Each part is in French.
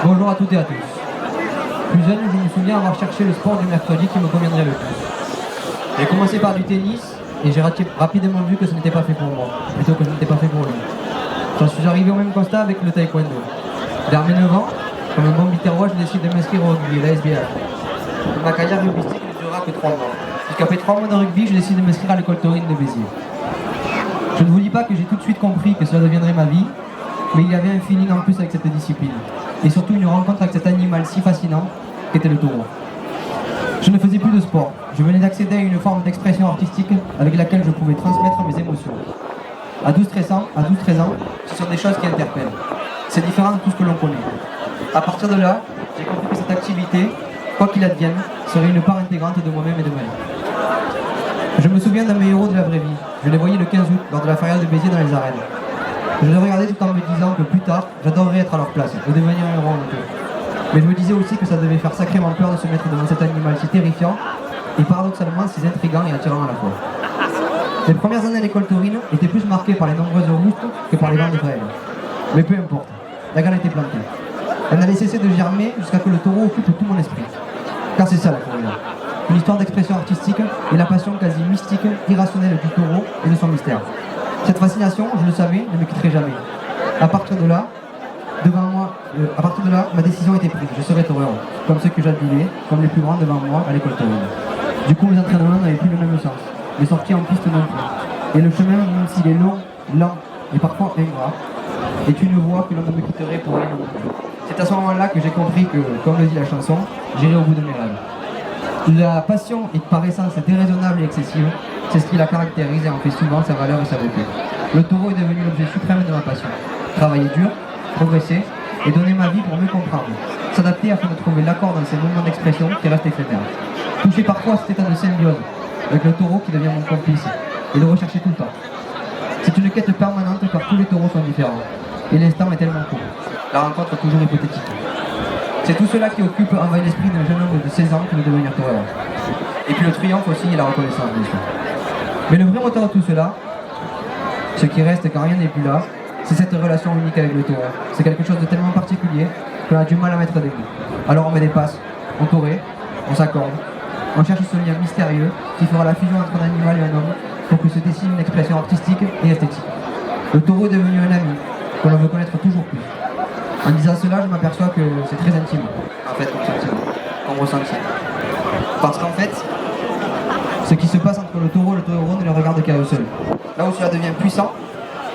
Bonjour à toutes et à tous. Plus jeune, je me souviens avoir cherché le sport du mercredi qui me conviendrait le plus. J'ai commencé par du tennis et j'ai rapidement vu que ce n'était pas fait pour moi, plutôt que ce n'était pas fait pour lui. J'en suis arrivé au même constat avec le taekwondo. Vers mes 9 ans, comme un bon biterrois, je décide de m'inscrire au rugby, la SBH. Ma carrière rugbystique ne durera que 3 mois. Puisqu'après 3 mois de rugby, je décide de m'inscrire à l'école taurine de Béziers. Je ne vous dis pas que j'ai tout de suite compris que cela deviendrait ma vie, mais il y avait un feeling en plus avec cette discipline. Et surtout une rencontre avec cet animal si fascinant qu'était le taureau. Je ne faisais plus de sport. Je venais d'accéder à une forme d'expression artistique avec laquelle je pouvais transmettre mes émotions. À 12-13 ans, ce sont des choses qui interpellent. C'est différent de tout ce que l'on connaît. À partir de là, j'ai compris que cette activité, quoi qu'il advienne, serait une part intégrante de moi-même et de ma vie. Je me souviens d'un de mes héros de la vraie vie. Je les voyais le 15 août lors de la feria de Béziers dans les arènes. Je les regardais tout en me disant que plus tard, j'adorerais être à leur place et devenir un héros en eux. Mais je me disais aussi que ça devait faire sacrément peur de se mettre devant cet animal si terrifiant et paradoxalement si intriguant et attirant à la fois. Les premières années à l'école taurine étaient plus marquées par les nombreuses roustes que par les vents de grève. Mais peu importe, la graine était plantée. Elle n'allait cesser de germer jusqu'à que le taureau occupe tout mon esprit. Car c'est ça la corrida. Une histoire d'expression artistique et la passion quasi mystique, irrationnelle du taureau et de son mystère. Cette fascination, je le savais, ne me quitterait jamais. À partir de là, ma décision était prise. Je serais taureau, comme ceux que j'admirais, comme les plus grands devant moi à l'école taurine. Du coup, mes entraînements n'avaient plus le même sens. Les sorties en piste non plus. Et le chemin, même s'il est long, lent et parfois ingrat, est une voie que l'on ne me quitterait pour rien au monde. C'est à ce moment-là que j'ai compris que, comme le dit la chanson, j'irai au bout de mes rêves. La passion est par essence déraisonnable et excessive. C'est ce qui la caractérise et en fait souvent sa valeur et sa beauté. Le taureau est devenu l'objet suprême de ma passion. Travailler dur, progresser et donner ma vie pour mieux comprendre. S'adapter afin de trouver l'accord dans ces moments d'expression qui restent éphémères. Toucher parfois à cet état de symbiose avec le taureau qui devient mon complice et le rechercher tout le temps. C'est une quête permanente car tous les taureaux sont différents. Et l'instant est tellement court. La rencontre est toujours hypothétique. C'est tout cela qui occupe envahit l'esprit d'un jeune homme de 16 ans qui veut devenir taureau. Et puis le triomphe aussi et la reconnaissance, bien sûr. Mais le vrai moteur de tout cela, ce qui reste quand rien n'est plus là, c'est cette relation unique avec le taureau. C'est quelque chose de tellement particulier qu'on a du mal à mettre des mots. Alors on met des passes, on taurait, on s'accorde, on cherche ce lien mystérieux qui fera la fusion entre un animal et un homme pour que se dessine une expression artistique et esthétique. Le taureau est devenu un ami, que l'on veut connaître toujours plus. En disant cela, je m'aperçois que c'est très intime, en fait, comme sentiment, comme ressenti. Parce qu'en fait, ce qui se passe entre le taureau et le taureau ne le regarde qu'à eux seuls. Là où cela devient puissant,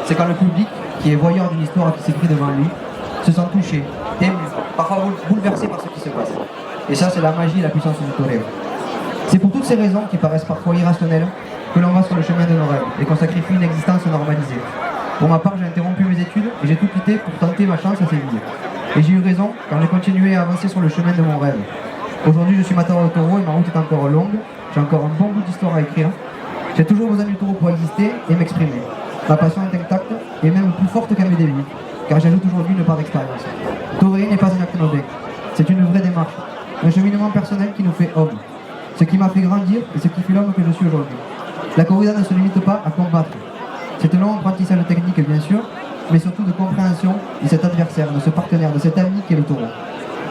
c'est quand le public, qui est voyeur d'une histoire qui s'écrit devant lui, se sent touché, ému, parfois bouleversé par ce qui se passe. Et ça, c'est la magie et la puissance du taureau. C'est pour toutes ces raisons qui paraissent parfois irrationnelles que l'on va sur le chemin de nos rêves et qu'on sacrifie une existence normalisée. Pour ma part, j'ai interrompu mes études et j'ai tout quitté pour tenter ma chance à Séville. Et j'ai eu raison car j'ai continué à avancer sur le chemin de mon rêve. Aujourd'hui, je suis amateur au taureau et ma route est encore longue. J'ai encore un bon bout d'histoire à écrire. J'ai toujours besoin du taureau pour exister et m'exprimer. Ma passion est intacte et même plus forte qu'à mes débuts, car j'ajoute aujourd'hui une part d'expérience. Taurer n'est pas un acte anodin. C'est une vraie démarche, un cheminement personnel qui nous fait homme. Ce qui m'a fait grandir et ce qui fait l'homme que je suis aujourd'hui. La corrida ne se limite pas à combattre. C'est un long apprentissage technique bien sûr, mais surtout de compréhension de cet adversaire, de ce partenaire, de cet ami qui est le taureau.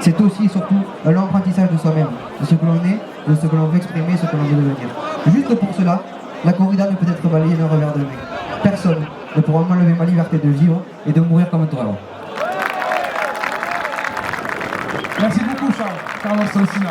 C'est aussi et surtout un long apprentissage de soi-même, de ce que l'on est, de ce que l'on veut exprimer, ce que l'on veut devenir. Juste pour cela, la corrida ne peut être balayée d'un revers de main. Personne ne pourra m'enlever ma liberté de vivre et de mourir comme un taureau. Merci beaucoup Charles. Carlos Sosina.